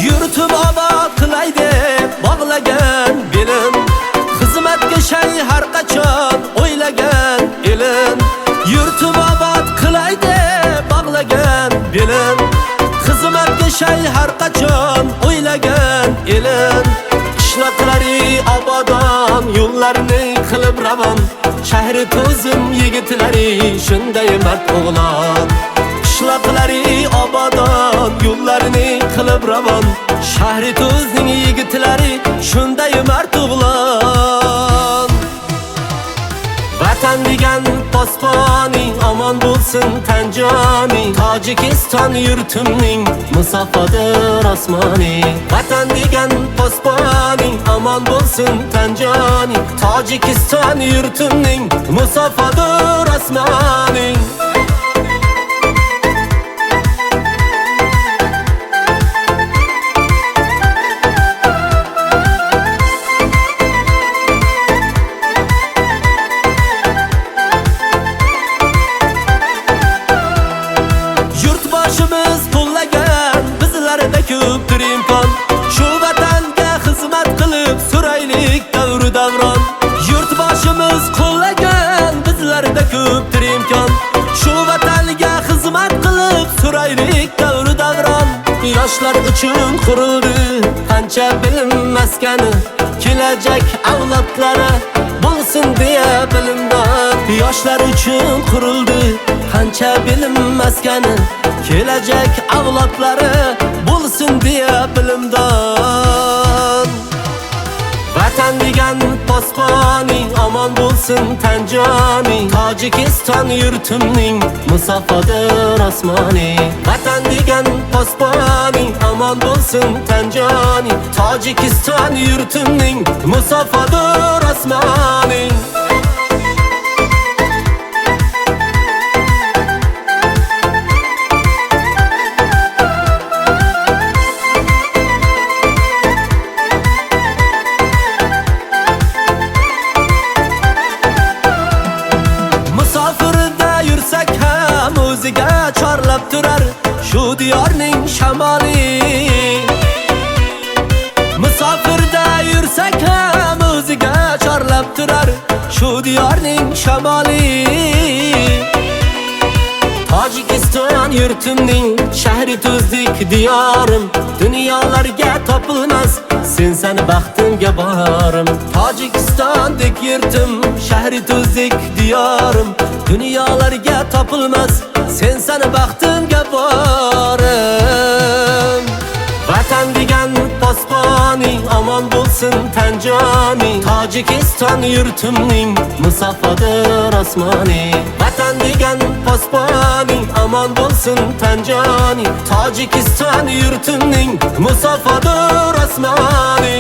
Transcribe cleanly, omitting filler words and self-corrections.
Yurtib obod qilay deb bog'lagan belin, xizmatga shay har qachon o'ylagan elin. Yurtib obod qilay deb bog'lagan belin, xizmatga shay har qachon o'ylagan elin. Qishloqlari obodon, yo'llarini qilib ravon, shahri to'zim yigitlari shunday mard o'g'lon. Qishloqlari obodon, yo'llarini qilib ravon, shahri to'zning yigitlari shunday mard o'g'lon. Vatan degan posponing omon bo'lsin tan joni, Tojikiston yurtimning musafodir osmoni. Vatan degan posponing omon bo'lsin tan joni, Tojikiston yurtimning musafodir osmoni. Yurtboshimiz qo'llagan bizlarda ko'pdir imkon, shu vatanga xizmat qilib suraylik davru davron. Yurtboshimiz qo'llagan bizlarda ko'pdir imkon, shu vatanga xizmat qilib suraylik davru davron. Yoshlar uchun qurildi qancha bilim maskani, kelajak avlodlari bo'lsin deya bilimdon. Yoshlar uchun qurildi qancha bilim maskani, kelajak avlodlari bo'lsin deya bilimdon. Vatan degan posponing omon bo'lsin tan joni, Tojikiston yurtimning musafodir osmoni. Vatan degan posponing omon bo'lsin tan joni, Tojikiston yurtimning musafodir osmoni. Musofirda yursak ham o'ziga chorlab turar shu diyorning shamoli. Musofirda yursak ham o'ziga chorlab turar shu diyorning shamoli. Tojikiston yurtimning shahri to'zdik diyorim, dunyolarga topilmas sen sani baxtimga borim. Tojikistondek yurtim, shahri to'zdik diyorim, dunyolarga topilmas sen sani baxtimga borim. Vatan degan posponing omon bo'lsin tan joni, Tojikiston yurtimning musafodir osmoni. Vatan degan posponing omon bo'lsin tan joni, Tojikiston yurtimning musafodir osmoni.